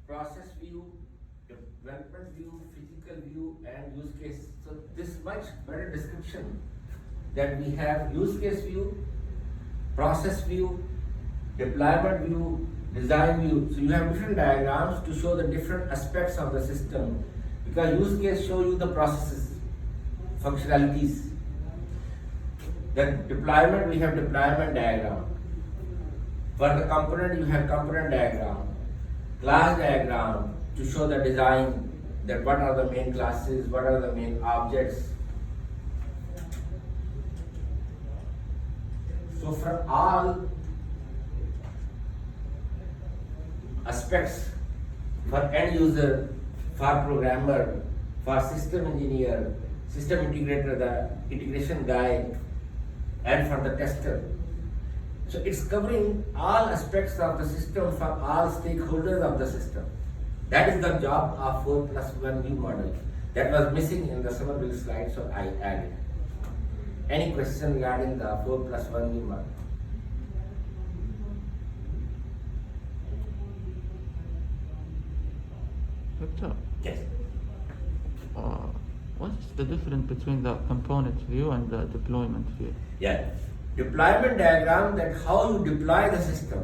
process view, development view, physical view, and use case. So this much better description that we have use case view, process view, deployment view, design view. So you have different diagrams to show the different aspects of the system, because use case show you the processes, functionalities. Then deployment, we have deployment diagram. For the component, you have component diagram, class diagram to show the design, that what are the main classes, what are the main objects. So for all aspects, for end user, for programmer, for system engineer, system integrator, the integration guy, and for the tester. So it's covering all aspects of the system for all stakeholders of the system. That is the job of 4+1 view model. That was missing in the Somerville slide, so I added. Any question regarding the 4+1 view model? Victor, Yes. what is the difference between the component view and the deployment view? Yeah. Deployment diagram, that how you deploy the system.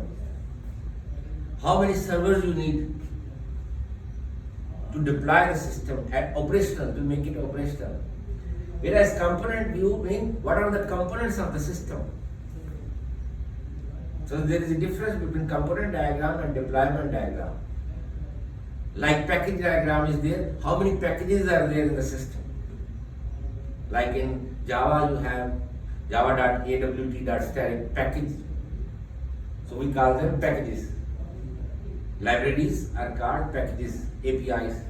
How many servers you need to deploy the system at operational, to make it operational. Whereas component view means what are the components of the system. So there is a difference between component diagram and deployment diagram. Like package diagram is there, how many packages are there in the system. Like in Java you have java.awt.static package. So we call them packages. Libraries are called packages, APIs.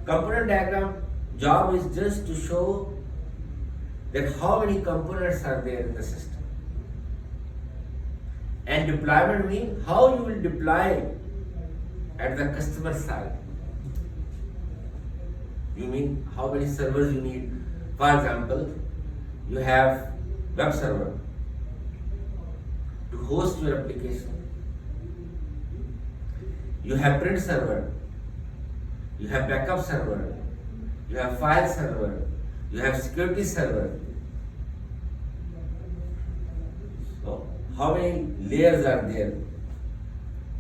Component diagram job is just to show that how many components are there in the system. And deployment means how you will deploy at the customer side. You mean how many servers you need. For example, you have web server to host your application. You have print server, you have backup server, you have file server, you have security server. So how many layers are there?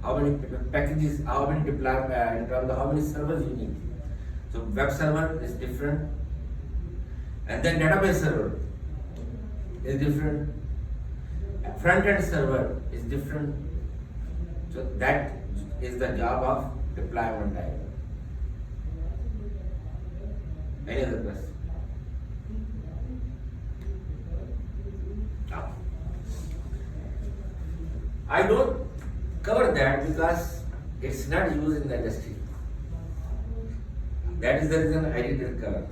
How many packages, how many deployments, in terms of how many servers you need. So web server is different. And then database server is different. Front-end server is different. So that is the job of deployment diagram. Any other question? No. I don't cover that because it's not used in the industry. That is the reason I didn't cover.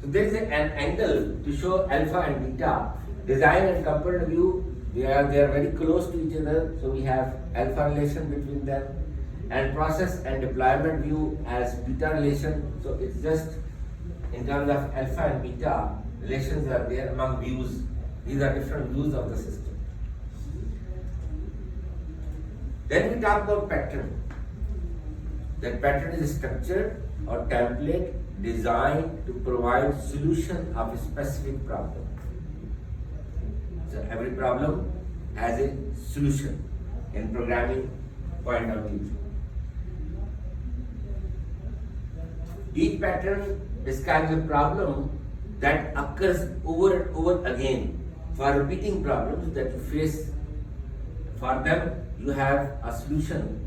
So there is an angle to show alpha and beta. Design and component view, they are very close to each other, so we have alpha relation between them. And process and deployment view as beta relation, so it's just in terms of alpha and beta, relations are there among views. These are different views of the system. Then we talk about pattern. That pattern is a structure or template designed to provide solution of a specific problem. So every problem has a solution in programming point of view. Each pattern describes a problem that occurs over and over again. For repeating problems that you face, for them you have a solution.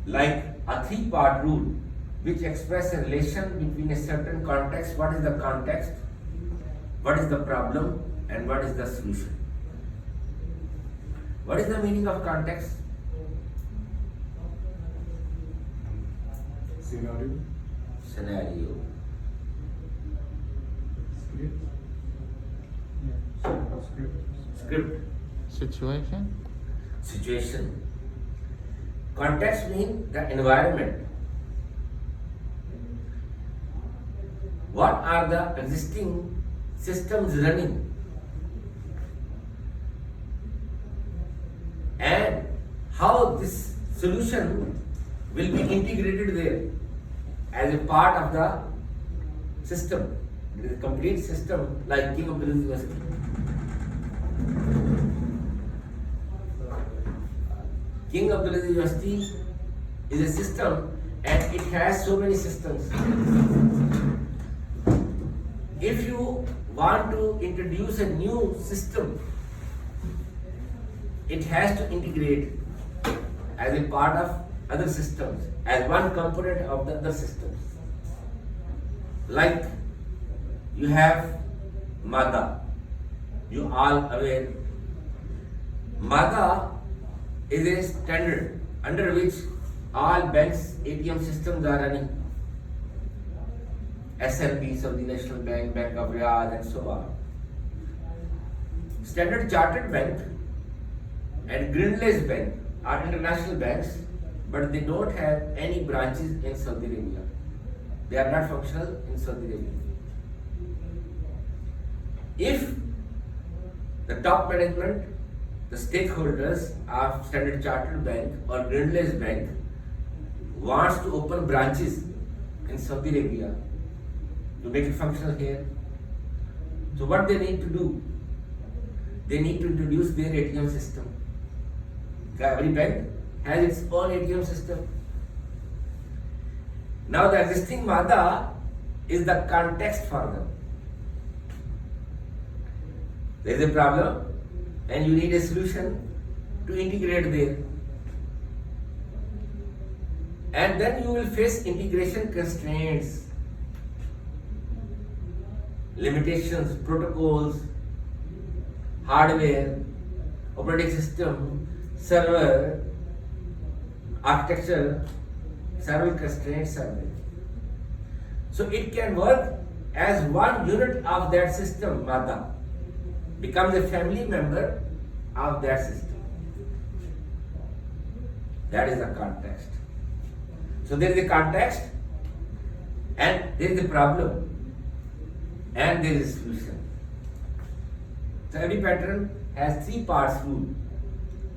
Like a 3-part rule which express a relation between a certain context. What is the context? What is the problem? And what is the solution? What is the meaning of context? Scenario. Scenario. Script. Script. Script. Situation? Situation. Context means the environment. What are the existing systems running? And how this solution will be integrated there as a part of the system. It is a complete system like King Abdulaziz University. King Abdulaziz University is a system and it has so many systems. If you want to introduce a new system, it has to integrate as a part of other systems, as one component of the other systems. Like you have MADA, you all aware. MADA is a standard under which all banks' ATM systems are running. SNB, Saudi National Bank, Bank of Riyadh, and so on. Standard Chartered Bank and Grindlays Bank are international banks, but they don't have any branches in Saudi Arabia. They are not functional in Saudi Arabia. If the top management, the stakeholders of Standard Chartered Bank or Grindlays Bank wants to open branches in Saudi Arabia to make it functional here, so what they need to do? They need to introduce their ATM system. Every bank has its own ATM system. Now the existing MADA is the context for them. There is a problem and you need a solution to integrate there. And then you will face integration constraints, limitations, protocols, hardware, operating system, server, architecture, several constraints are there. So it can work as one unit of that system, MADA, becomes a family member of that system. That is the context. So there is a context and there is a problem and there is a solution. So every pattern has three parts rule.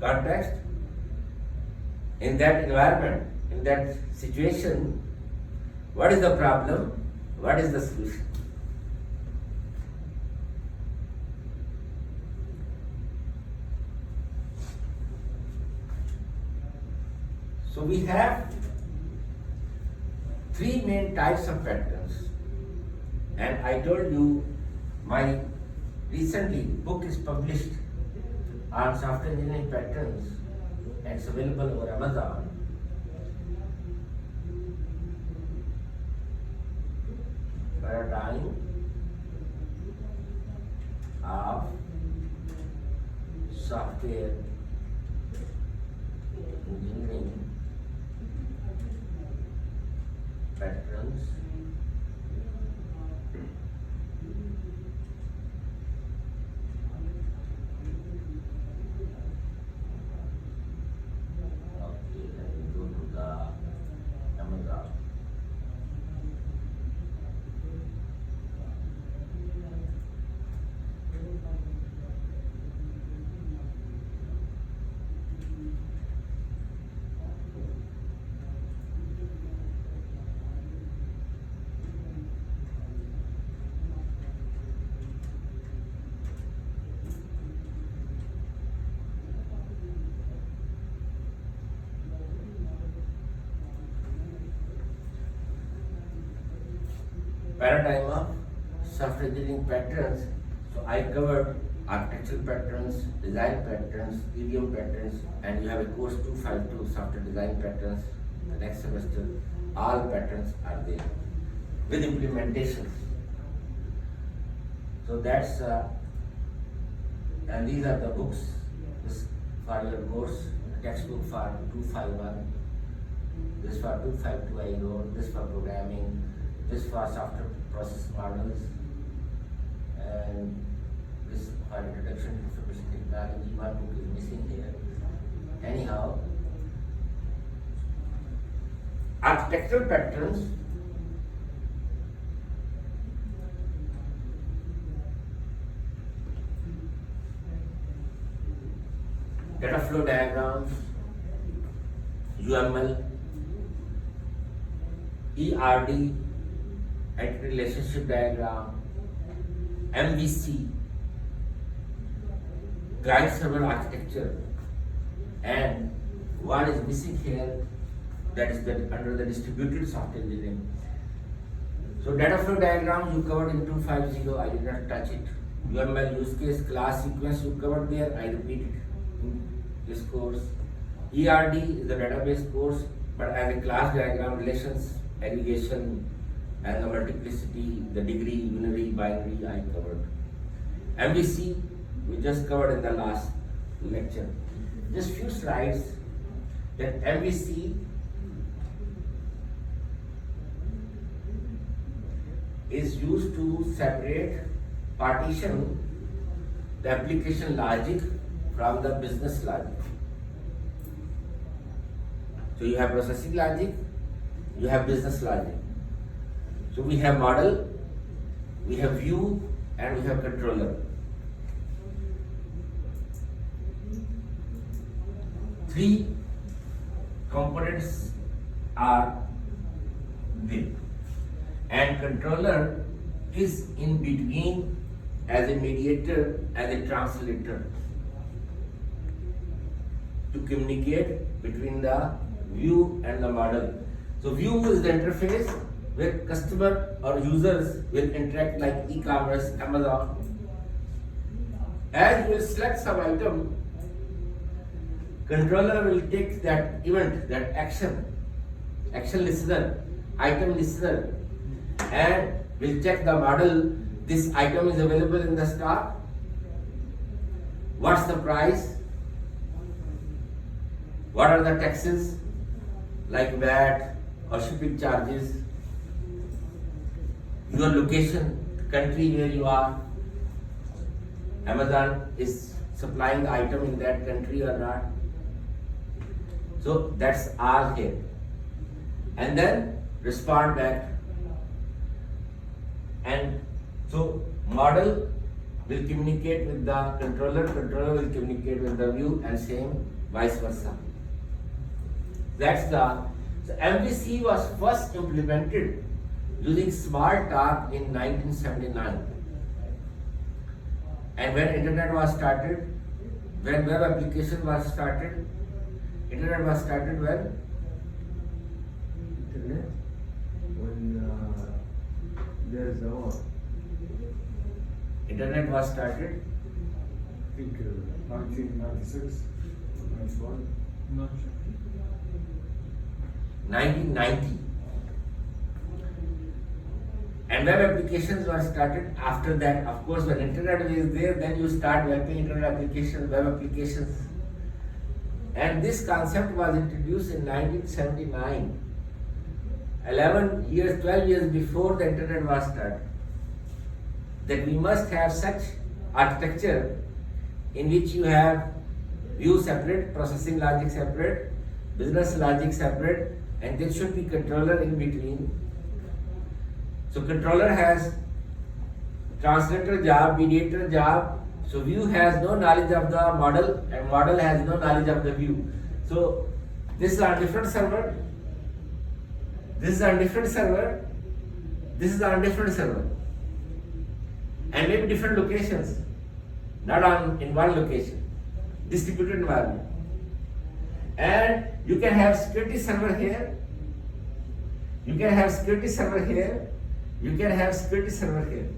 Context, in that environment, in that situation, what is the problem, what is the solution? So we have three main types of patterns, and I told you my recently book is published on software engineering patterns and it's available over Amazon. Paradigm of software engineering patterns paradigm of software engineering patterns. So I covered architectural patterns, design patterns, idiom patterns, and you have a course 252 software design patterns. The next semester, all patterns are there with implementations. So that's and these are the books. This for your course, textbook for 251. This for 252 I wrote. This for programming. This for software process models, and this for introduction to information technology. One book is missing here. Anyhow, architectural patterns data flow diagrams, UML, ERD, Entity Relationship Diagram, MVC, Client Server Architecture, and one is missing here, that is under the distributed software engineering. So data flow diagram you covered in 250, I did not touch it. UML, use case, class, sequence you covered there, I repeat it in this course. ERD is the database course, but as a class diagram, relations, aggregation, and the multiplicity, the degree, unary, binary, I covered. MVC, we just covered in the last lecture. Just few slides that MVC is used to separate, partition the application logic from the business logic. So you have processing logic, you have business logic. So we have model, we have view, and we have controller. Three components are there, and controller is in between as a mediator, as a translator to communicate between the view and the model. So view is the interface where customer or users will interact like e-commerce, Amazon. As you will select some item, controller will take that event, that action listener, item listener, and will check the model. This item is available in the stock. What's the price? What are the taxes like VAT or shipping charges? Your location, country where you are. Amazon is supplying the item in that country or not. So that's all here. And then respond back. And so model will communicate with the controller will communicate with the view, and same vice versa. That's the, so MVC was first implemented using Smalltalk in 1979. And when internet was started, when web application was started, internet was started when? Internet? When there is a war. Internet was started I think 1996, 91. Not sure. 1990. And web applications were started after that. Of course, when internet is there, then you start developing internet applications, web applications. And this concept was introduced in 1979. 11 years, 12 years before the internet was started. That we must have such architecture in which you have view separate, processing logic separate, business logic separate, and there should be controller in between. So controller has translator job, mediator job. So view has no knowledge of the model, and model has no knowledge of the view. So this is on different server. This is on different server. This is on different server. And maybe different locations, not in one location, distributed environment. And you can have security server here, you can have security server here, you can have security server here.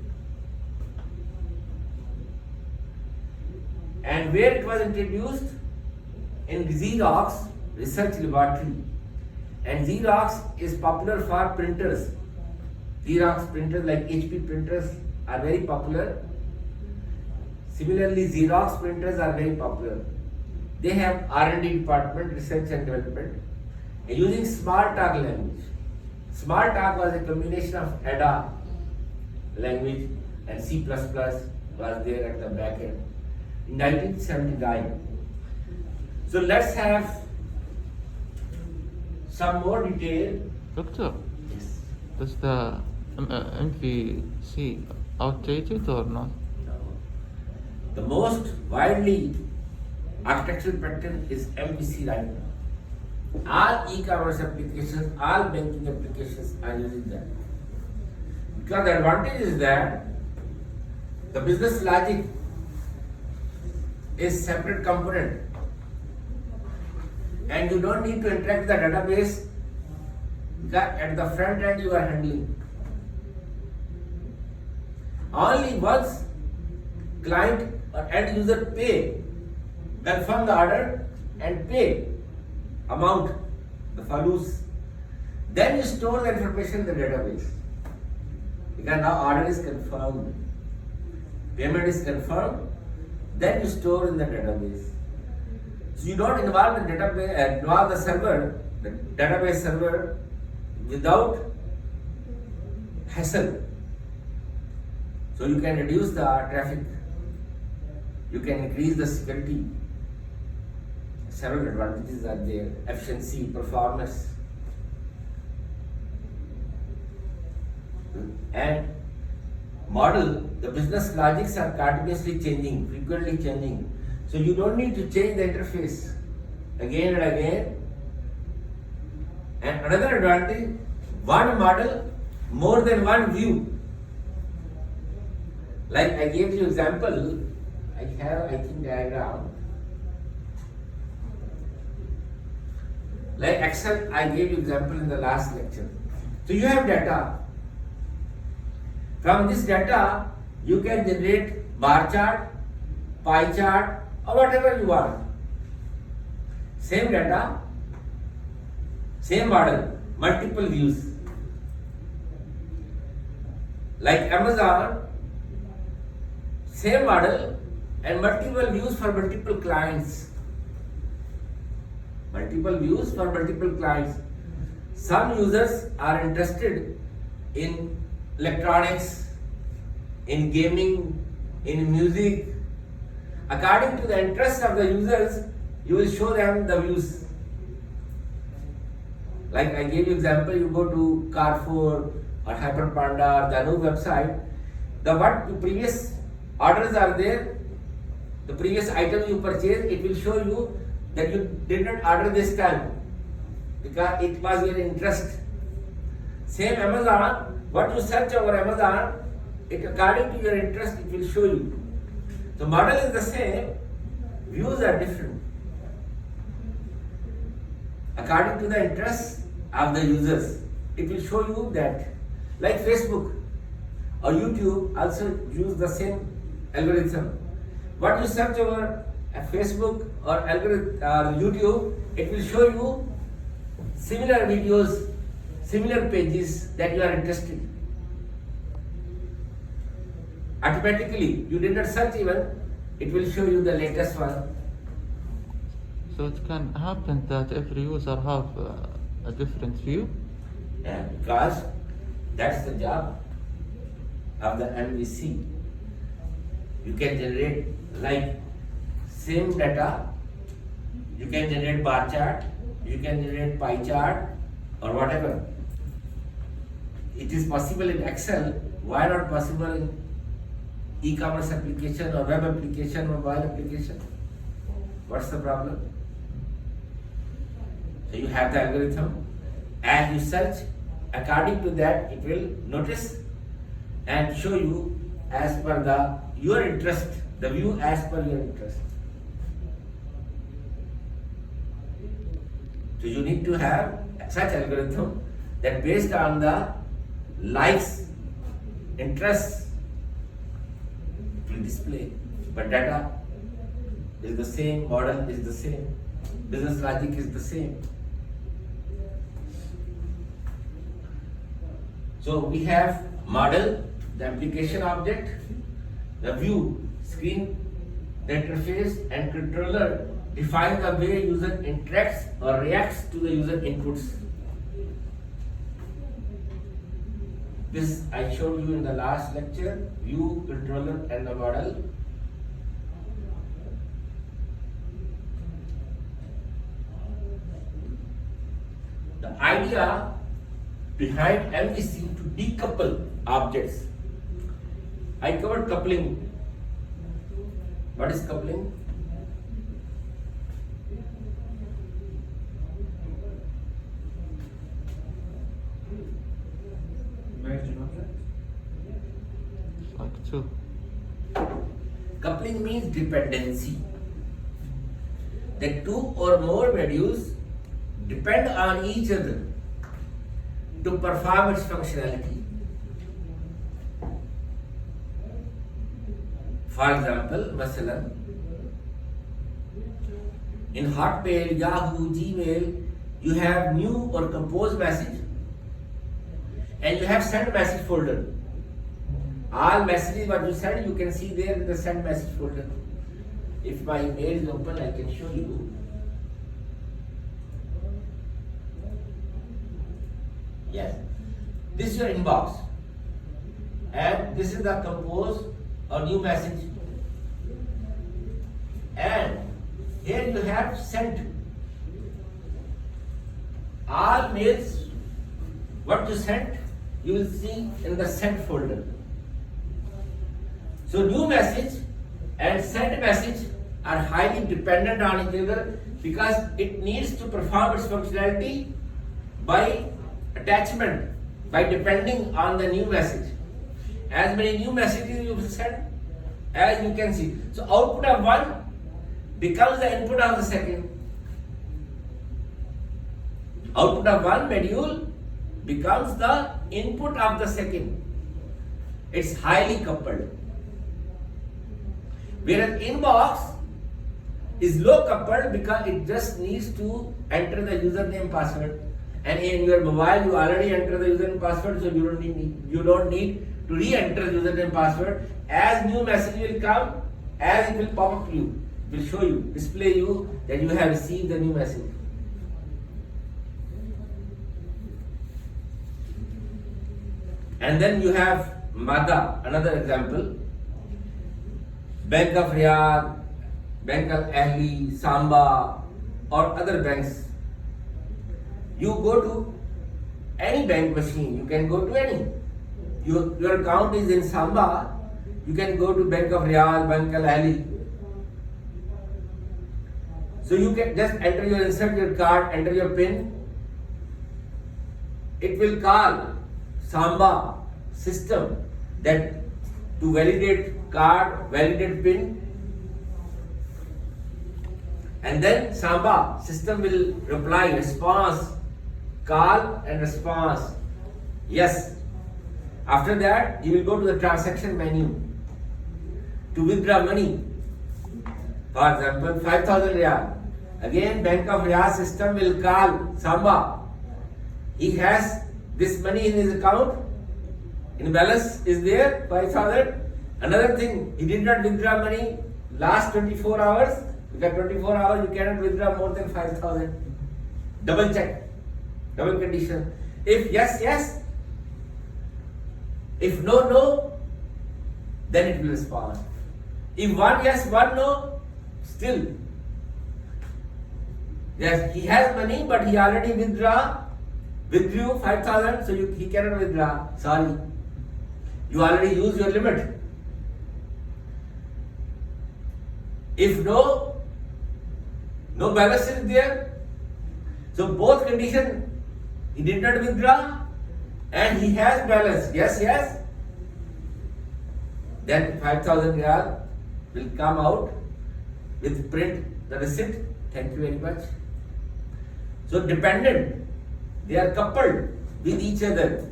And where it was introduced? In Xerox Research Laboratory. And Xerox is popular for printers. Xerox printers like HP printers are very popular. Similarly, Xerox printers are very popular. They have R&D department, research and development, and using Smalltalk language. Smalltalk was a combination of Ada language and C++ was there at the back end in 1979. So let's have some more detail. Doctor, Yes. is the MVC outdated or not? The most widely architectural pattern is MVC right now. All e-commerce applications, all banking applications are using that. Because the advantage is that the business logic is separate component, and you don't need to interact with the database because at the front end you are handling. Only once client or end user pay, confirm the order and pay amount, the falus, then you store the information in the database. Because now order is confirmed, payment is confirmed, then you store in the database. So you don't involve the database, involve the server, the database server without hassle. So you can reduce the traffic, you can increase the security. Several advantages are there: efficiency, performance, and model. The business logics are continuously changing, frequently changing. So you don't need to change the interface again and again. And another advantage: one model, more than one view. Like I gave you example, I have diagram. Like Excel, I gave you example in the last lecture. So you have data. From this data, you can generate bar chart, pie chart, or whatever you want. Same data, same model, multiple views. Like Amazon, same model and multiple views for multiple clients. Multiple views for multiple clients. Some users are interested in electronics, in gaming, in music. According to the interest of the users, you will show them the views. Like I gave you example, you go to Carrefour or Hyperpanda or the new website, the previous orders are there, the previous item you purchased, it will show you that you did not order this time because it was your interest. Same Amazon, what you search over Amazon, it according to your interest it will show you. The model is the same, views are different. According to the interests of the users, it will show you that. Like Facebook or YouTube also use the same algorithm. What you search over Facebook or YouTube, it will show you similar videos, similar pages that you are interested in. Automatically, you did not search even, it will show you the latest one. So it can happen that every user have a different view? Yeah, because that's the job of the MVC. You can generate like same data, you can generate bar chart, you can generate pie chart or whatever. It is possible in Excel, why not possible in e-commerce application or web application or mobile application? What's the problem? So you have the algorithm, as you search, according to that it will notice and show you as per your interest, the view as per your interest. So you need to have such algorithm that based on the likes, interests, it will display. But data is the same, model is the same, business logic is the same. So we have model, the application object, the view, screen, the interface, and controller define the way user interacts or reacts to the user inputs. This I showed you in the last lecture, view, controller, and the model. The idea behind MVC to decouple objects. I covered coupling. What is coupling? شو؟ Coupling means dependency. That two or more modules depend on each other to perform its functionality. For example, masalan, in Hotmail, Yahoo, Gmail, you have new or composed message and you have send message folder. All messages what you send, you can see there in the send message folder. If my email is open, I can show you. Yes, this is your inbox, and this is the composed or new message, and here you have sent. All mails what you sent, you will see in the sent folder. So new message and sent message are highly dependent on each other because it needs to perform its functionality by attachment, by depending on the new message. As many new messages you send, as you can see. So output of one becomes the input of the second. Output of one module becomes the input of the second. It's highly coupled. Whereas inbox is low coupled because it just needs to enter the username password, and in your mobile you already enter the username password, so you don't need to re-enter the username password. As new message will come, as it will pop up you, it will show you, display you that you have received the new message. And then you have Mada, another example. Bank of Riyadh, Bank of Ahli, Samba, or other banks. You go to any bank machine, you can go to any. Your account is in Samba, you can go to Bank of Riyadh, Bank of Ahli. So you can just insert your card, enter your PIN. It will call Samba system that to validate card, validate PIN, and then Samba system will reply, response, call and response, yes. After that, you will go to the transaction menu to withdraw money. For example, 5,000 Riyal. Again, Bank of Riyadh system will call Samba. He has this money in his account. In balance is there 5,000. Another thing, he did not withdraw money last 24 hours. Because 24 hours you cannot withdraw more than 5,000. Double check, double condition. If yes, yes. If no, no, then it will respond. If one yes, one no, still. Yes, he has money, but he already withdrew 5,000, so he cannot withdraw. Sorry. You already used your limit. If no balance is there. So both condition, he did not withdraw and he has balance. Yes, yes. Then 5,000 Riyal will come out with print the receipt. Thank you very much. So dependent, they are coupled with each other.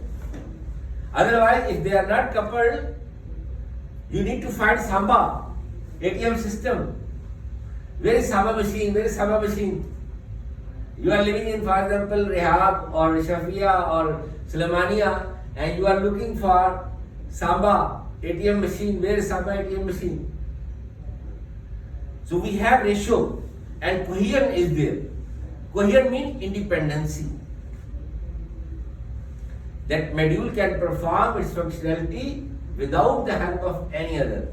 Otherwise, if they are not coupled, you need to find Samba ATM system. Where is Samba machine? Where is Samba machine? You are living in, for example, Rehab or Shafia or Sulemania, and you are looking for Samba ATM machine. Where is Samba ATM machine? So we have ratio and cohesion is there. Cohesion means independency. That module can perform its functionality without the help of any other.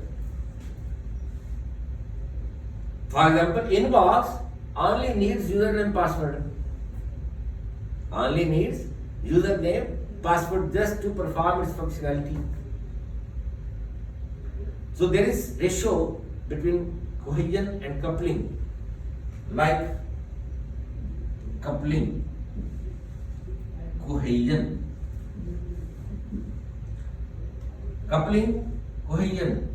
For example, inbox only needs username password. Only needs username password just to perform its functionality. So there is ratio between cohesion and coupling. Like coupling, cohesion. Coupling, cohesion,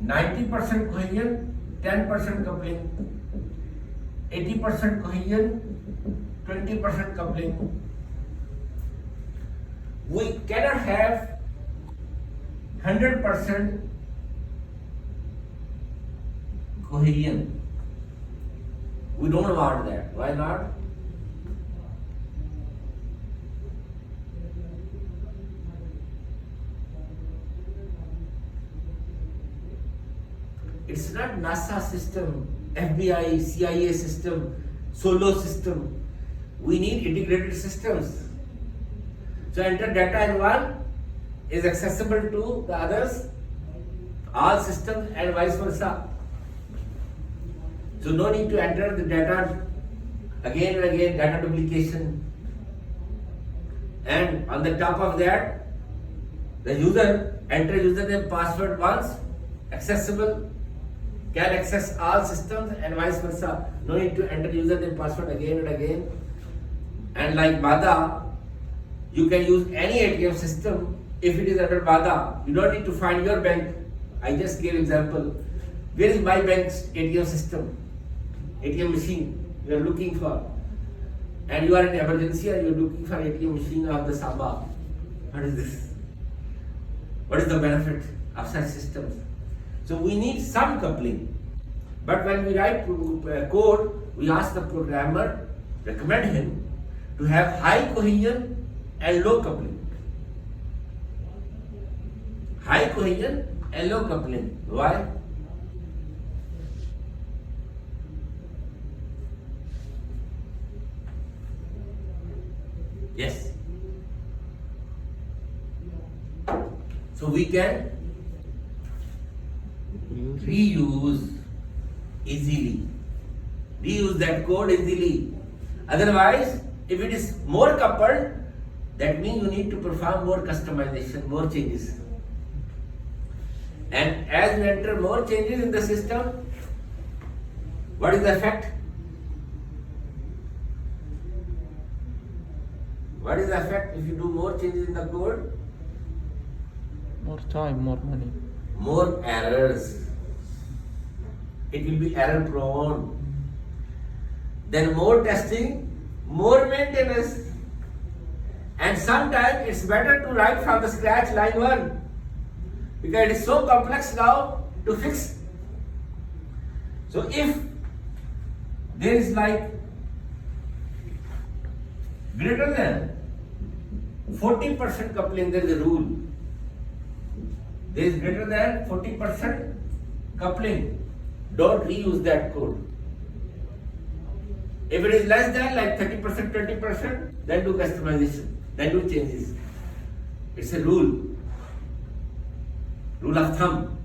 90% cohesion, 10% coupling, 80% cohesion, 20% coupling. We cannot have 100% cohesion. We don't want that. Why not? It's not NASA system, FBI, CIA system, solo system. We need integrated systems. So enter data in one is accessible to the others, all systems and vice versa. So no need to enter the data again and again, data duplication. And on the top of that, the user enter username password once, accessible, can access all systems and vice versa. No need to enter username password again and again. And like BADA, you can use any ATM system if it is under BADA. You don't need to find your bank. I just gave example. Where is my bank's ATM system? ATM machine you are looking for. And you are in emergency and you are looking for ATM machine of the Sabah. What is this? What is the benefit of such systems? So we need some coupling. But when we write code, we ask the programmer, recommend him to have high cohesion and low coupling. High cohesion and low coupling. Why? Yes. So we can reuse easily. Reuse that code easily. Otherwise, if it is more coupled, that means you need to perform more customization, more changes. And as we enter more changes in the system, what is the effect? What is the effect if you do more changes in the code? More time, more money. More errors. It will be error prone. Then more testing, more maintenance. And sometimes it's better to write from the scratch line 1 because it is so complex now to fix. So if there is like greater than 40% coupling, there is a rule. There is greater than 40% coupling. Don't reuse that code. If it is less than like 30%, 20%, then do customization, then do changes. It's a rule. Rule of thumb.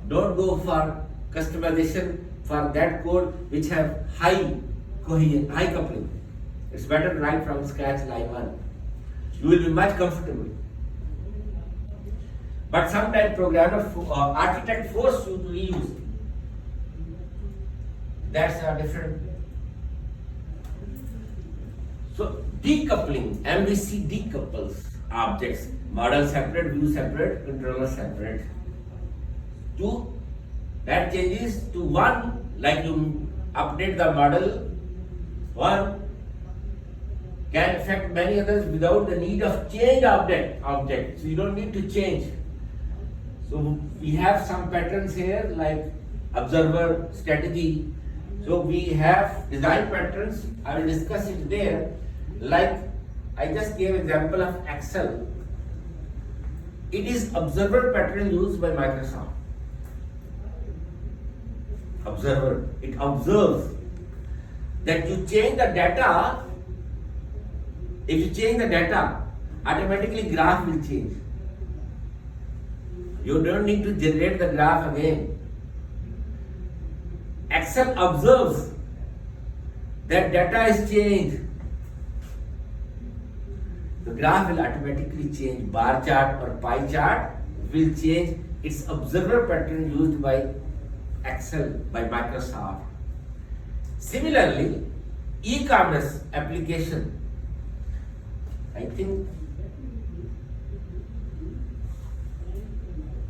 Don't go for customization for that code which have high cohesion, high coupling. It's better to write from scratch line 1. You will be much comfortable. But sometimes programmer, architect force you to reuse. That's a different. So decoupling, MVC decouples objects, model separate, view separate, controller separate. 2, that changes to 1, like you update the model. 1 can affect many others without the need of change object. So you don't need to change. So we have some patterns here like observer, strategy. So we have design patterns. I will discuss it there. Like I just gave example of Excel. It is observer pattern used by Microsoft. Observer. It observes that you change the data. If you change the data, automatically graph will change. You don't need to generate the graph again. Excel observes that data is changed. The graph will automatically change. Bar chart or pie chart will change. It's observer pattern used by Excel, by Microsoft. Similarly, e-commerce application.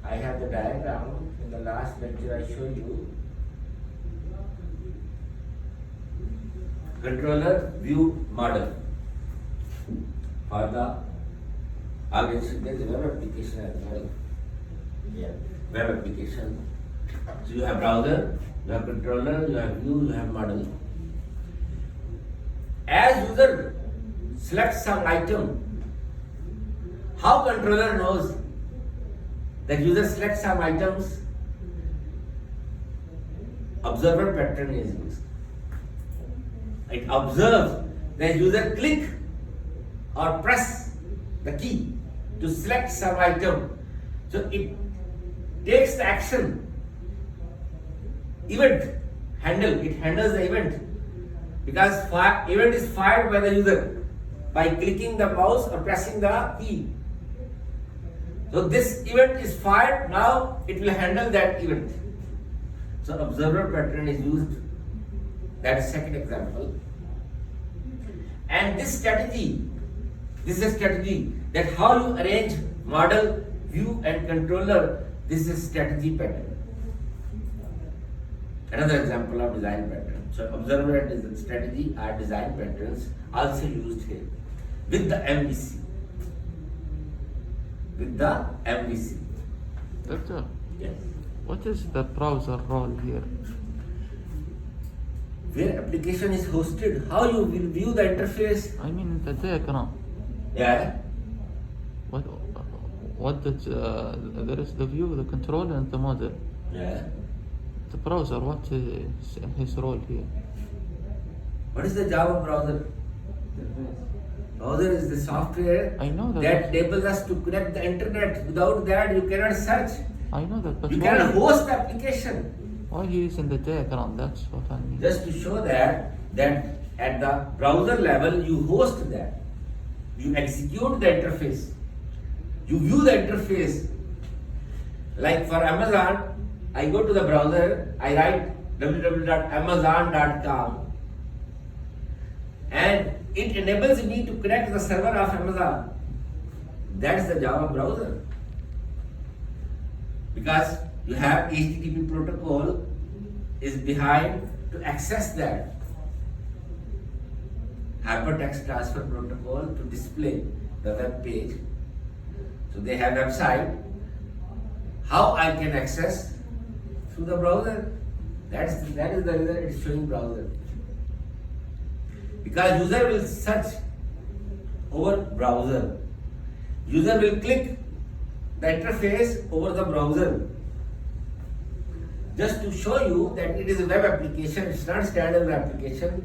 I have the diagram. In the last lecture I showed you controller view model for the organization. There is a web application as well. Yeah, web application. So you have browser, you have controller, you have view, you have model. As user selects some item, how controller knows that user selects some items? Observer pattern is used. It observes the user click or press the key to select some item. So it takes the action, event, it handles the event. Because event is fired by the user by clicking the mouse or pressing the key. So this event is fired, now it will handle that event. So observer pattern is used. That is second example. And this is a strategy that how you arrange model, view and controller, this is strategy pattern. Another example of design pattern. So observer and strategy are design patterns also used here with the MVC. Doctor, Yes. what is the browser role here? Where application is hosted, how you will view the interface. I mean the diagram. Yeah. What did there is the view, the controller and the model. Yeah. The browser, what is his role here? What is the job of browser? Browser is the software I know that. that enables us to connect the internet. Without that, you cannot search. I know that, but You why, cannot host the application. why he is in the diagram? That's what I mean. Just to show that at the browser level, you host that. You execute the interface. You view the interface. Like for Amazon, I go to the browser, I write www.amazon.com and it enables me to connect the server of Amazon. That's the job of browser. Because you have HTTP protocol is behind to access that. Hypertext transfer protocol to display the web page. So they have website. How I can access? Through the browser. That is the reason it's showing browser. Because user will search over browser. User will click the interface over the browser. Just to show you that it is a web application, it's not standard application.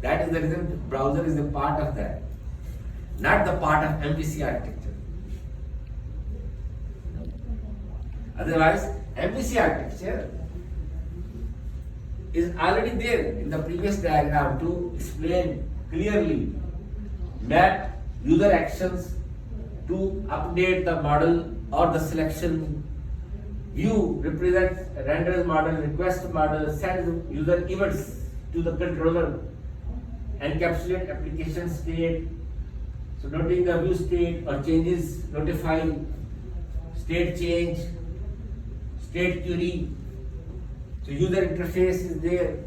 That is the reason browser is a part of that, not the part of MVC architecture. Otherwise, MVC architecture is already there in the previous diagram to explain clearly, map user actions to update the model or the selection. View represents renders model, request model, sends user events to the controller, encapsulate application state. So noting the view state or changes, notify state change, state query. So user interface is there,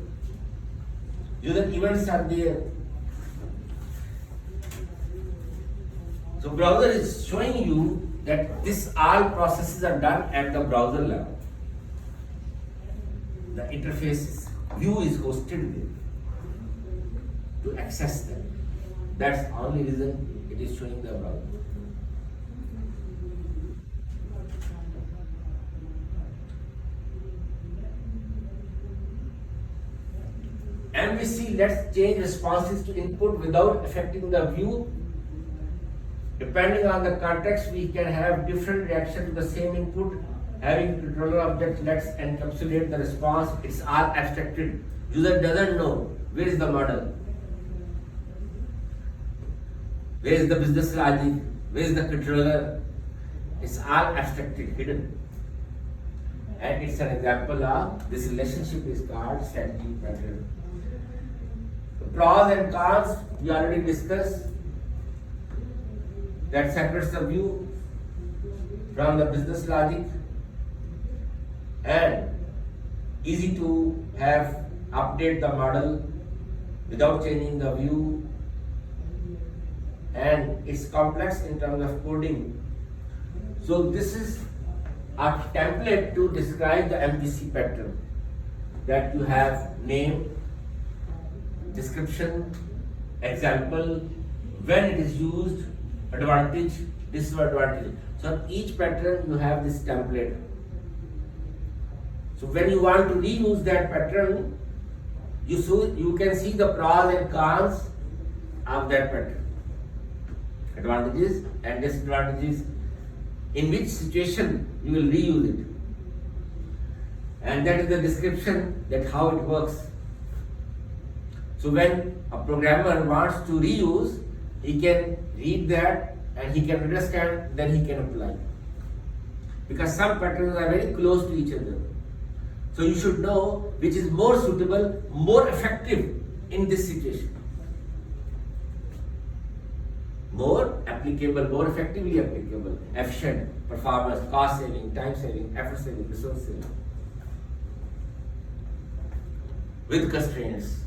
user events are there. So browser is showing you that this all processes are done at the browser level. The interface view is hosted there to access them. That's the only reason it is showing the browser. MVC lets change responses to input without affecting the view. Depending on the context, we can have different reaction to the same input. Having controller object lets encapsulate the response. It's all abstracted. User doesn't know where is the model, where is the business logic, where is the controller. It's all abstracted, hidden. And it's an example of this relationship is called strategy pattern. The pros and cons we already discussed. That separates the view from the business logic and easy to have update the model without changing the view, and it's complex in terms of coding. So this is a template to describe the MVC pattern, that you have name, description, example, when it is used, advantage, disadvantage. So each pattern you have this template. So when you want to reuse that pattern, you can see the pros and cons of that pattern, advantages and disadvantages, in which situation you will reuse it. And that is the description, that how it works. So when a programmer wants to reuse, he can read that and he can understand, then he can apply. Because some patterns are very close to each other. So you should know which is more suitable, more effective in this situation. More applicable, more effectively applicable, efficient, performance, cost saving, time saving, effort saving, resource saving. With constraints.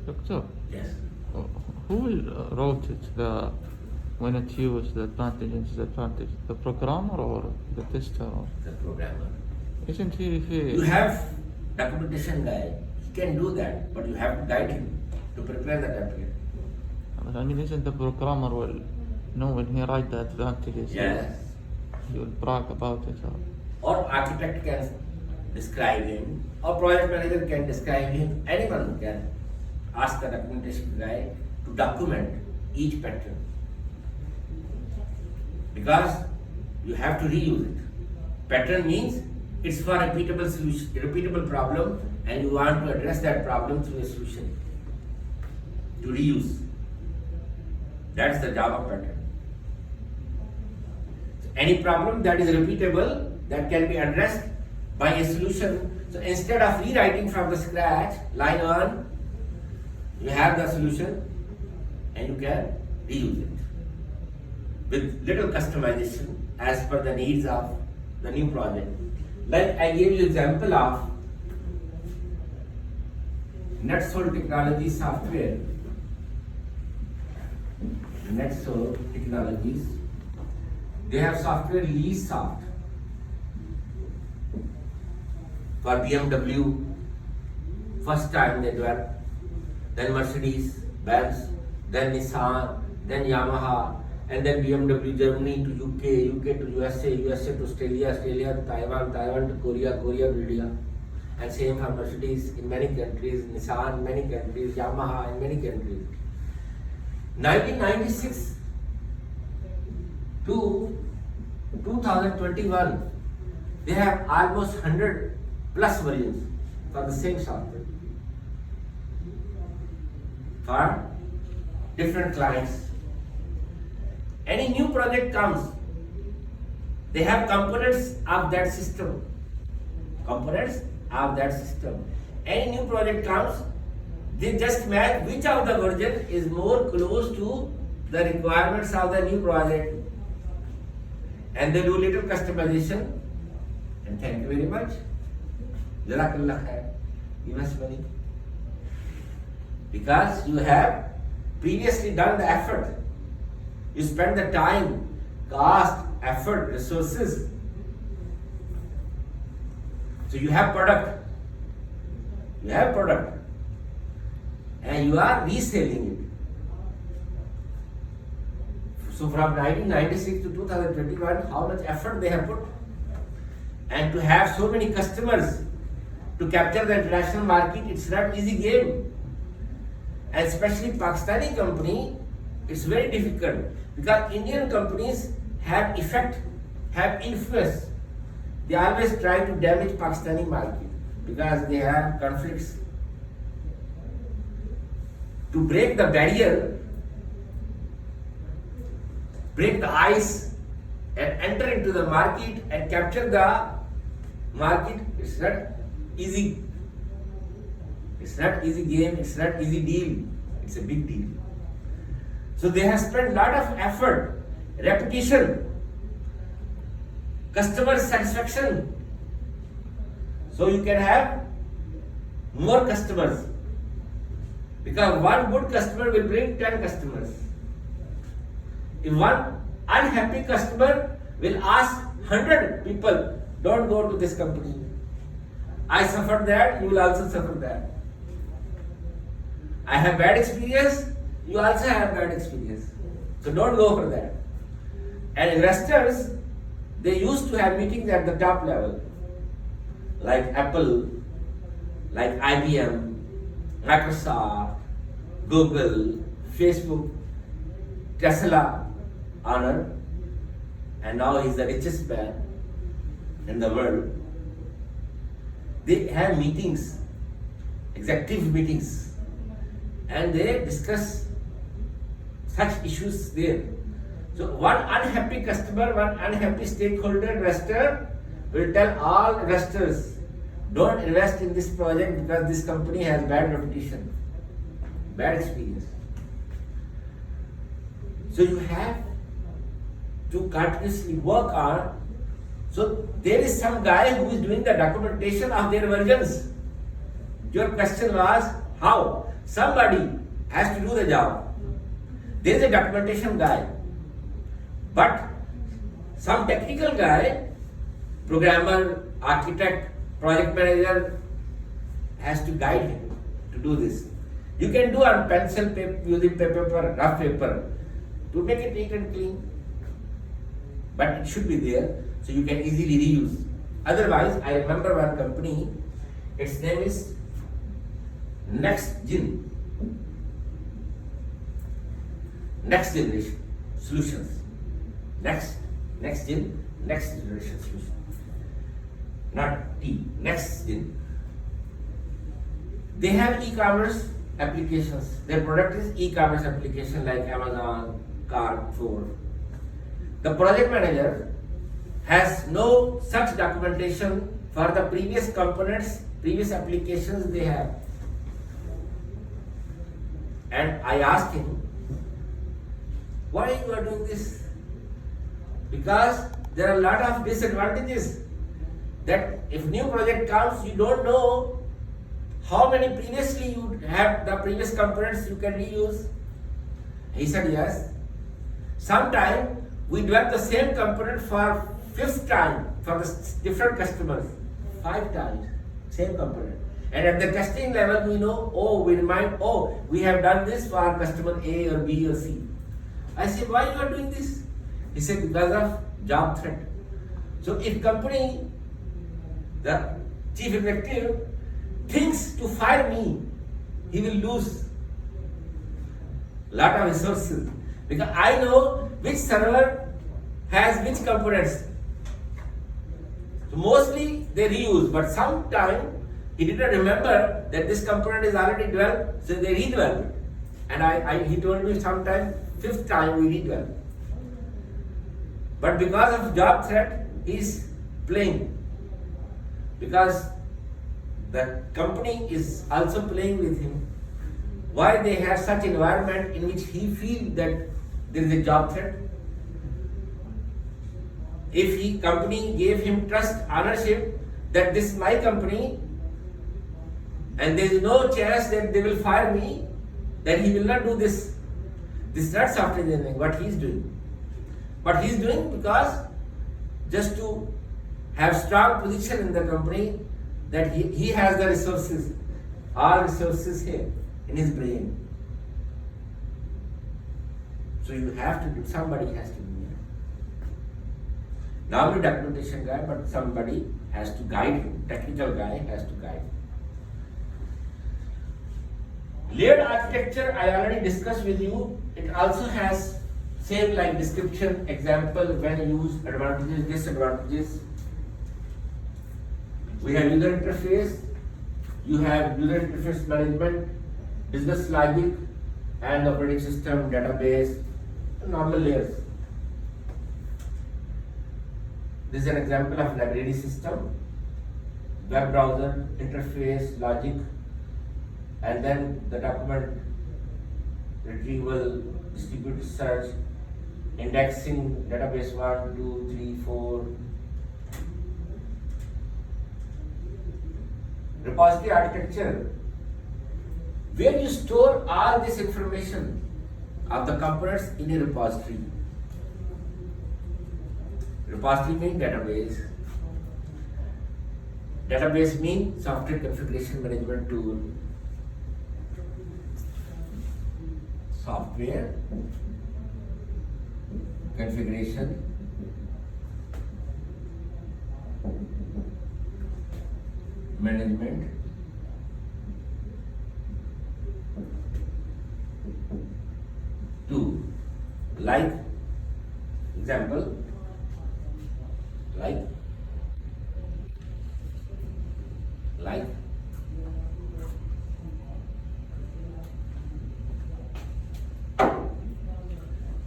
Doctor, Yes. who wrote it, when it used the advantage and disadvantage? The programmer or the tester? Or The programmer. isn't he? You have documentation guy, he can do that, but you have to guide him to prepare the template. I mean, isn't the programmer will know when he write the advantages? Yes. He will brag about it. Or architect can describe him, or project manager can describe him, anyone can ask the documentation guy to document each pattern. Because you have to reuse it. Pattern means it's for repeatable solution, repeatable problem, and you want to address that problem through a solution. To reuse. That's the job of pattern. Any problem that is repeatable, that can be addressed by a solution. So instead of rewriting from the scratch, line 1, you have the solution and you can reuse it with little customization as per the needs of the new project. Like I gave you example of NetSol Technologies software. NetSol Technologies, they have software LeaseSoft for BMW. First time they developed, then Mercedes, Benz, then Nissan, then Yamaha, and then BMW Germany to UK, UK to USA, USA to Australia, Australia to Taiwan, Taiwan to Korea, Korea to India. And same for Mercedes in many countries, Nissan in many countries, Yamaha in many countries. 1996 to 2021, they have almost 100 plus versions for the same software for different clients. Any new project comes, they have components of that system. Components of that system. Any new project comes, they just match which of the version is more close to the requirements of the new project, and they do little customization. And thank you very much. Jazakallah khair. Give us money. Because you have previously done the effort. You spend the time, cost, effort, resources. So you have product. You have product. And you are reselling it. So from 1996 to 2021, how much effort they have put. And to have so many customers to capture the international market, it's not easy game. And especially Pakistani company, it's very difficult because Indian companies have effect, have influence. They always try to damage Pakistani market because they have conflicts. To break the barrier, break the ice and enter into the market and capture the market, it's not easy. It's not easy game, it's not easy deal, it's a big deal. So they have spent lot of effort, repetition, customer satisfaction. So you can have more customers. Because one good customer will bring 10 customers. If one unhappy customer will ask 100 people, don't go to this company. I suffered that, you will also suffer that. I have bad experience, you also have bad experience. So don't go for that. And investors, they used to have meetings at the top level, like Apple, like IBM, Microsoft, Google, Facebook, Tesla, owner, and now he's the richest man in the world. They have meetings, executive meetings, and they discuss such issues there. So one unhappy customer, one unhappy stakeholder, investor will tell all investors, don't invest in this project because this company has bad reputation, bad experience. So you have to continuously work on. So there is some guy who is doing the documentation of their versions. Your question was how? Somebody has to do the job. There is a documentation guy. But some technical guy, programmer, architect, project manager has to guide him to do this. You can do on pencil paper, using paper, rough paper to make it neat and clean. But it should be there so you can easily reuse. Otherwise, I remember one company, its name is NextGen. Next Generation Solutions. Next Gen, Next Generation Solutions. Not T, Next Gen. They have e-commerce applications. Their product is e-commerce application like Amazon, Carrefour. The project manager has no such documentation for the previous components, previous applications they have. And I asked him, why you are doing this? Because there are a lot of disadvantages. That if new project comes, you don't know how many previously you have the previous components you can reuse. He said yes. Sometime we develop the same component for 5th time for the different customers. 5 times, same component. And at the testing level we know, we have done this for our customer A or B or C. I said, why you are doing this? He said, because of job threat. So if company, the chief executive thinks to fire me, he will lose lot of resources. Because I know which server has which components. So mostly they reuse, but sometime he did not remember that this component is already developed, so they redevelop it. And he told me sometime 5th time we redevelop. But because of job threat, he is playing. Because the company is also playing with him. Why they have such environment in which he feels that there is a job threat? If company gave him trust, ownership, that this is my company, and there is no chance that they will fire me, then he will not do this. This is not software engineering, what he is doing. But he is doing because just to have strong position in the company, that he has the resources, all resources here in his brain. So you have to do, somebody has to do it. Not only documentation guy, but somebody has to guide him, technical guy has to guide him. Layered architecture, I already discussed with you. It also has same like description, example, when used, advantages, disadvantages. We have user interface, you have user interface management, business logic, and operating system, database, normal layers. This is an example of library system, web browser, interface, logic, and then the document retrieval, distributed search, indexing, database 1, 2, 3, 4, repository architecture, where you store all this information of the components in a repository. Repository means database. Database means software configuration management tool. Software configuration management tool. Like example, like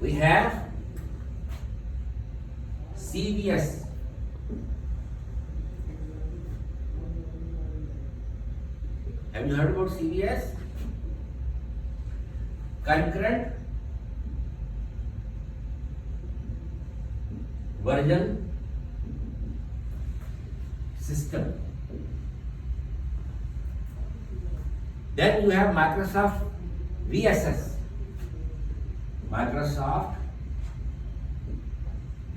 we have CVS. Have you heard about CVS? Concurrent version system. Then you have Microsoft VSS. Microsoft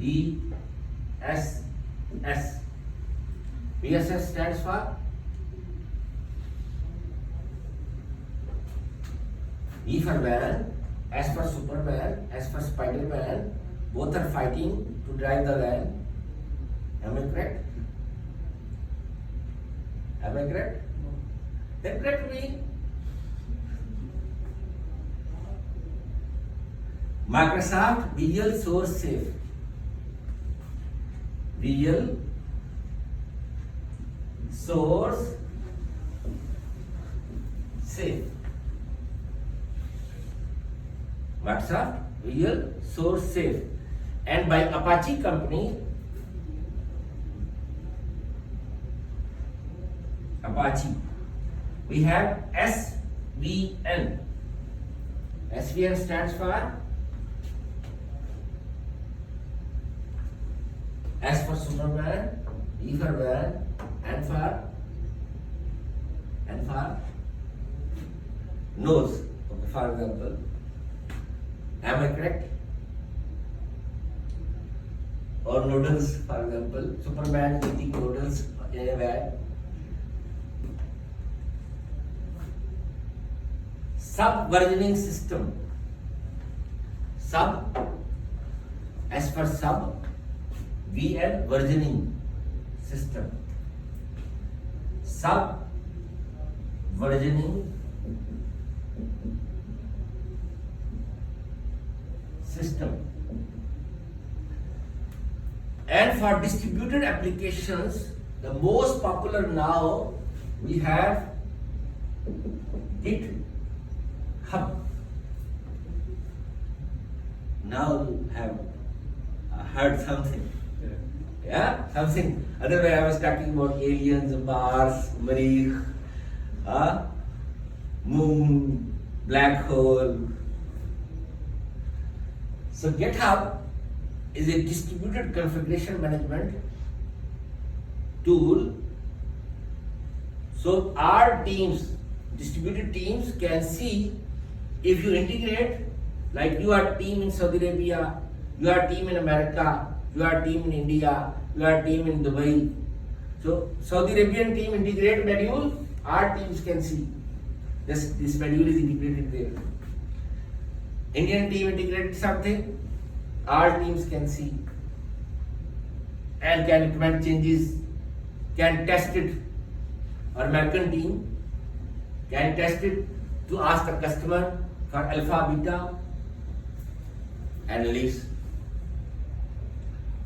VSS. VSS stands for V for van, S for Superman, S for Spider-Man. Both are fighting to drive the van. Am I correct? Am I correct? Then correct me. Microsoft Visual Source Safe. Visual Source Safe. Microsoft Visual Source Safe. And by Apache company, Apache, we have SVN. SVN stands for S for Superman, E for van, N for nose. Okay, for example. Am I correct? Or noodles, for example. Superman is eating noodles in a van. Sub-versioning system. Sub, S for sub, VN versioning system. Sub-versioning system. And for distributed applications, the most popular now, we have GitHub. Now you have heard something. Yeah, something. Otherwise, I was talking about aliens, Mars, Marikh, moon, black hole. So GitHub is a distributed configuration management tool. So our teams, distributed teams, can see if you integrate, like you are a team in Saudi Arabia, you are a team in America, you are a team in India, you are a team in Dubai. So Saudi Arabian team integrate module, our teams can see this module is integrated there. Indian team integrated something, our teams can see and can implement changes, can test it. Our American team can test it to ask the customer for alpha, beta and release.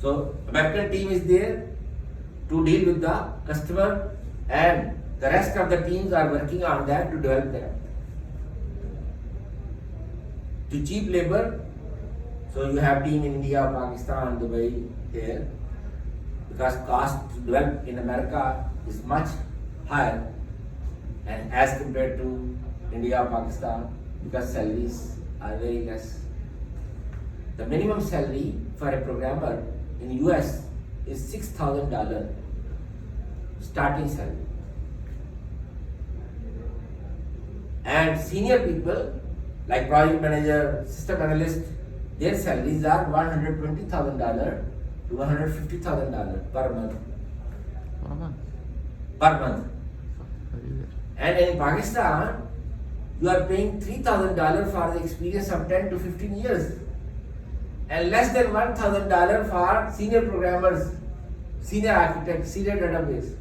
So American team is there to deal with the customer, and the rest of the teams are working on that to develop that. To cheap labor, so you have team in India, Pakistan, Dubai here, because cost to develop in America is much higher and as compared to India, Pakistan, because salaries are very less. The minimum salary for a programmer in US is $6,000 starting salary. And senior people like project manager, system analyst, their salaries are $120,000 to $150,000 per month. Per month. Per month. Very good. And in Pakistan, you are paying $3,000 for the experience of 10 to 15 years. And less than $1,000 for senior programmers, senior architects, senior database.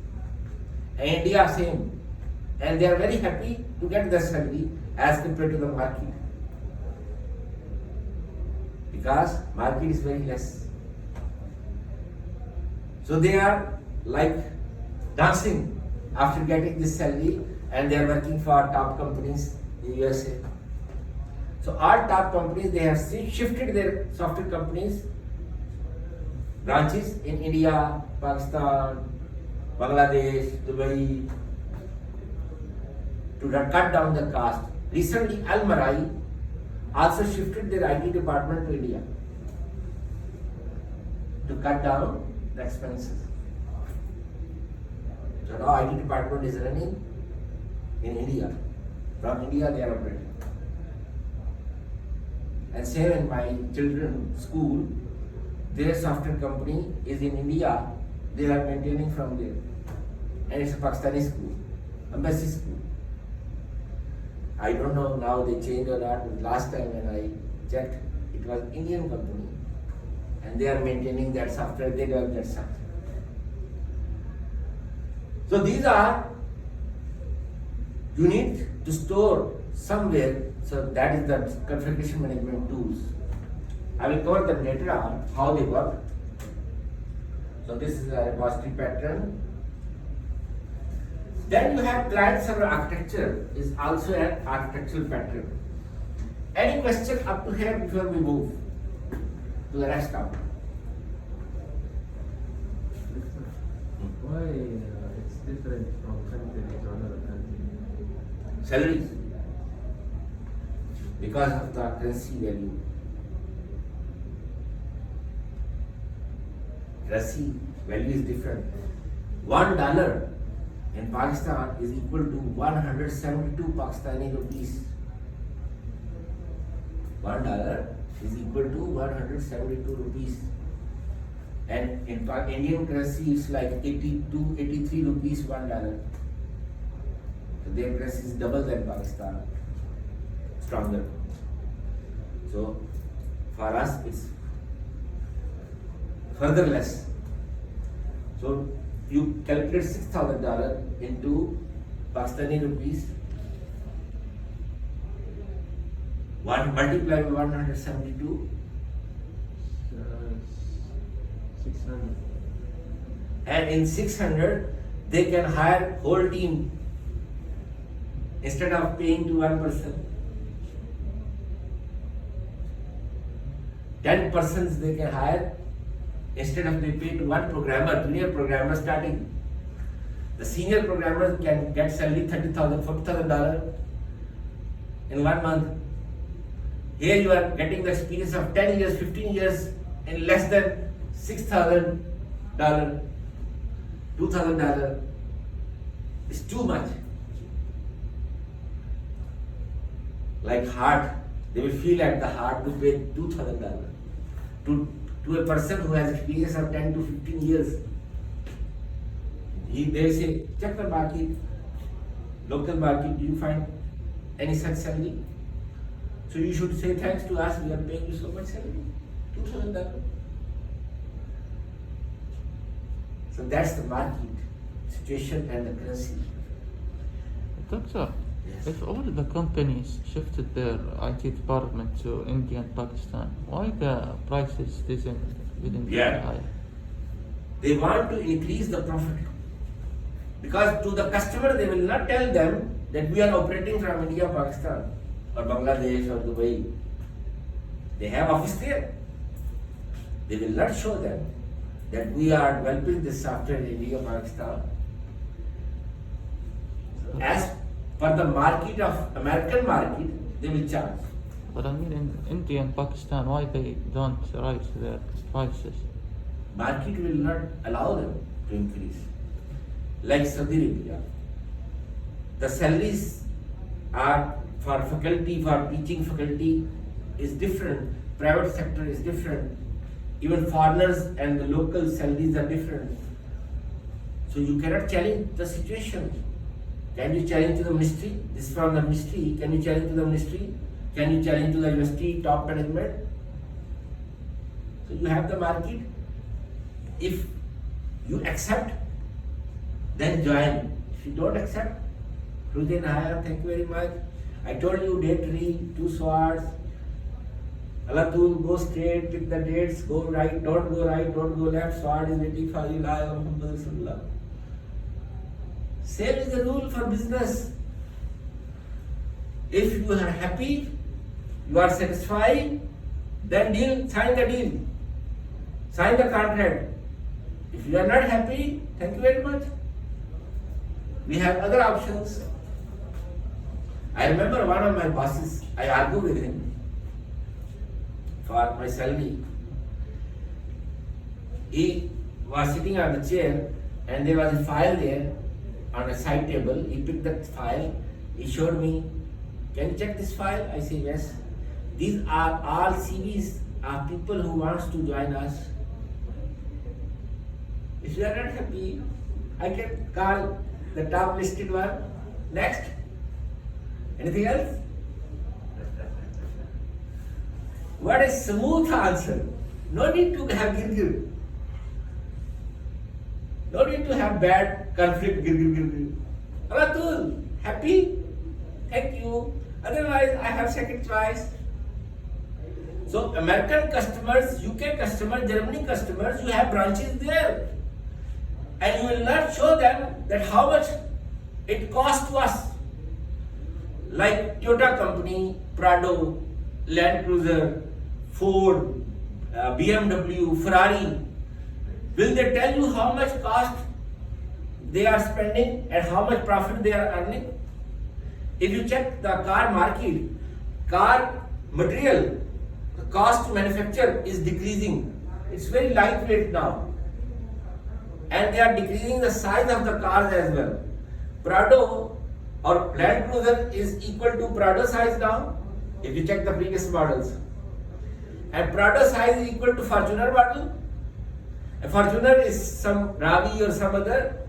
And India same. And they are very happy to get the salary as compared to the market. Because market is very less. So they are like dancing after getting this salary, and they are working for top companies in USA. So all top companies, they have shifted their software companies branches in India, Pakistan, Bangladesh, Dubai to cut down the cost. Recently, Al-Marai also shifted their IT department to India to cut down the expenses. So now IT department is running in India. From India they are operating. And same in my children's school, their software company is in India, they are maintaining from there. And it's a Pakistani school, embassy school. I don't know now they changed or not, but last time when I checked, it was Indian company. And they are maintaining that software, they develop that software. So these are, you need to store somewhere, so that is the configuration management tools. I will cover them later on, how they work. So this is a repository pattern. Then you have client server architecture is also an architectural pattern. Any question up to here before we move to the rest of it? Why it's different from country to another country? Salaries. Because of the currency value. Currency value is different. $1 in Pakistan is equal to 172 Pakistani rupees. $1 is equal to 172 rupees. And in Indian currency it's like 82, 83 rupees $1. So their currency is double than Pakistan. Stronger. So for us it's further less. So you calculate $6,000 into Pakistani rupees, multiply by 172, 600. and in 600 they can hire whole team instead of paying to one person. 10 persons they can hire instead of they pay to one programmer, junior programmer starting. The senior programmer can get salary $30,000, $40,000 in 1 month. Here you are getting the experience of 10 years, 15 years in less than $6,000, $2,000. It's too much. Like heart, they will feel at the heart to pay $2,000 to a person who has experience of 10 to 15 years. They say, check the market, local market, do you find any such salary? So you should say thanks to us, we are paying you so much salary, $2,000. So that's the market situation and the currency. Doctor, Yes. if all the companies shifted their IT department to India and Pakistan, why the prices didn't get Yeah. higher? They want to increase the profit. Because to the customer, they will not tell them that we are operating from India, Pakistan, or Bangladesh, or Dubai. They have office there. They will not show them that we are developing this software in India, Pakistan. As For the market of American market, they will charge. But I mean, in India and Pakistan, why they don't raise their prices? Market will not allow them to increase. Like Saudi Arabia, the salaries are for faculty, for teaching faculty is different. Private sector is different. Even foreigners and the local salaries are different. So you cannot challenge the situation. Can you challenge to the ministry? This is from the ministry. Can you challenge to the ministry? Can you challenge to the university top management? So you have the market. If you accept, then join. If you don't accept, Rudin Haya, thank you very much. I told you date tree, 2 swords. Alatul, go straight, pick the dates, go right, don't go left, sword is waiting for you, la ilaha Muhammad Rasulullah. Same is the rule for business. If you are happy, you are satisfied, then sign the deal. Sign the contract. If you are not happy, thank you very much. We have other options. I remember one of my bosses, I argued with him for my salary. He was sitting on the chair and there was a file there on a side table. He picked that file, he showed me, can you check this file? I say yes. These are all CVs of people who wants to join us. If you are not happy, I can call the top listed one. Next. Anything else? What a smooth answer. No need to have girgir. No need to have bad conflict girgir. Alatul, happy? Thank you. Otherwise, I have second choice. So, American customers, UK customers, Germany customers, you have branches there. And you will not show them that how much it costs to us. Like Toyota company, Prado, Land Cruiser, Ford, BMW, Ferrari. Will they tell you how much cost they are spending and how much profit they are earning? If you check the car market, car material, the cost to manufacture is decreasing. It's very lightweight now. And they are decreasing the size of the cars as well. Prado or Land Cruiser is equal to Prado size now, if you check the previous models. And Prado size is equal to Fortuner model. A Fortuner is some Ravi or some other.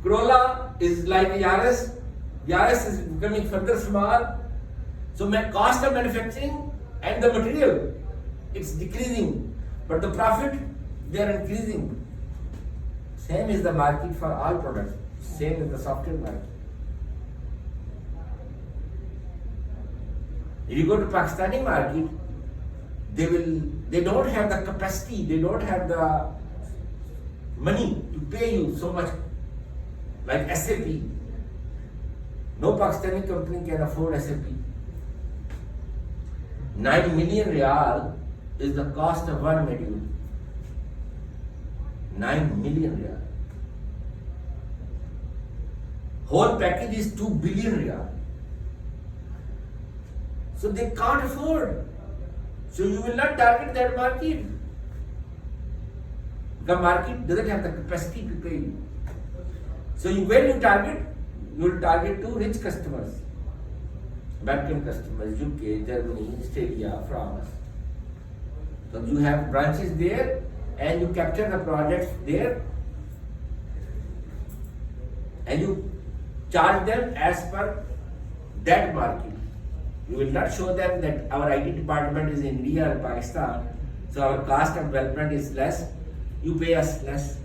Corolla is like Yaris. Yaris is becoming further small. So cost of manufacturing and the material, it's decreasing. But the profit, they are increasing. Same is the market for all products. Same is the software market. If you go to Pakistani market, they don't have the capacity, they don't have the money to pay you so much like SAP. No Pakistani company can afford SAP. 9 million Riyal is the cost of one module. 9 million Riyal. Whole package is 2 billion Riyal. So they can't afford. So you will not target that market. The market doesn't have the capacity to pay you. So when you target, you will target to rich customers. American customers, UK, Germany, Australia, France. So you have branches there and you capture the projects there and you charge them as per that market. You will not show them that our IT department is in India or Pakistan, so our cost of development is less, you pay us less.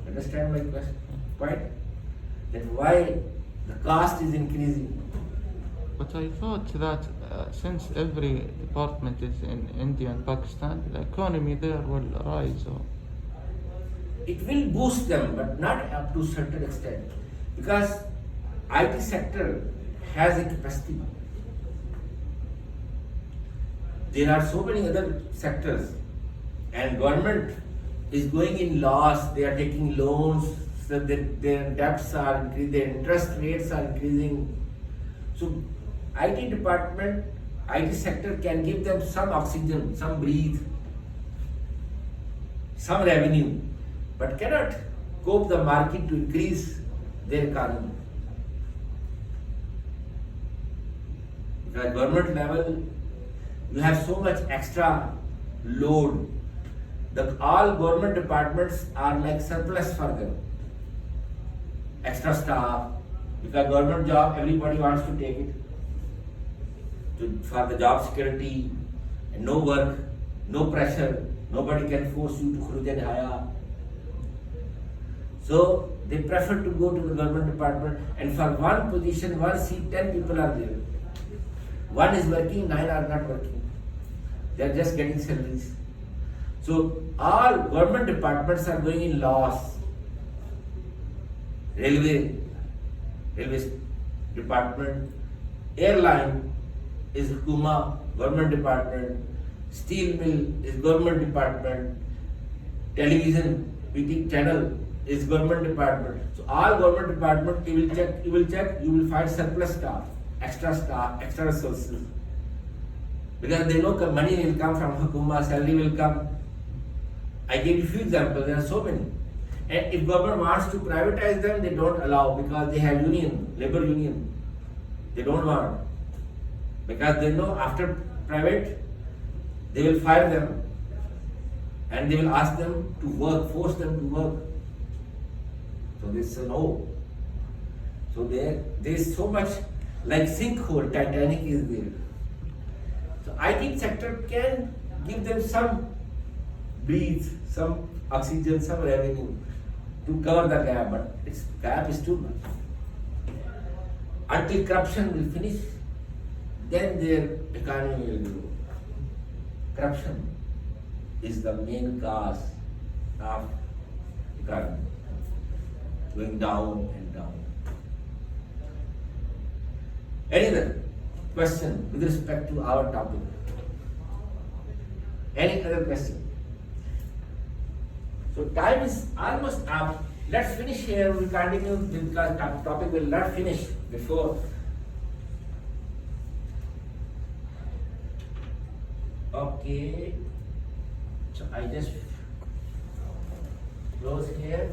Understand my point? That why the cost is increasing. But I thought that since every department is in India and Pakistan, the economy there will rise. Or... It will boost them, but not up to a certain extent. Because IT sector has a capacity. There are so many other sectors and government is going in loss, they are taking loans, so their debts are increasing, their interest rates are increasing. So IT department, IT sector can give them some oxygen, some breathe, some revenue, but cannot cope the market to increase their economy. At government level, you have so much extra load. All government departments are like surplus for them. Extra staff, because government job, everybody wants to take it. For the job security, and no work, no pressure, nobody can force you to khuruj and haya. So they prefer to go to the government department, and for one position, one seat, 10 people are there. One is working, 9 are not working. They are just getting salaries. So all government departments are going in loss. Railway department, airline is Hukuma, government department, steel mill is government department, television, PT channel is government department. So all government department, you will check, you will find surplus staff, extra resources. Because they know money will come from Hukuma, salary will come. I gave you few examples, there are so many. And if government wants to privatize them, they don't allow because they have union, labor union. They don't want. Because they know after private, they will fire them and they will ask them to work, force them to work. So they say no. So there is so much like sinkhole, Titanic is there. So IT sector can give them some breathe, some oxygen, some revenue to cover the gap, but its gap is too much. Until corruption will finish, then their economy will grow. Corruption is the main cause of economy going down and down. Any other question with respect to our topic? Any other question? So time is almost up. Let's finish here. We'll continue because topic will not finish before. Okay. So I just close here.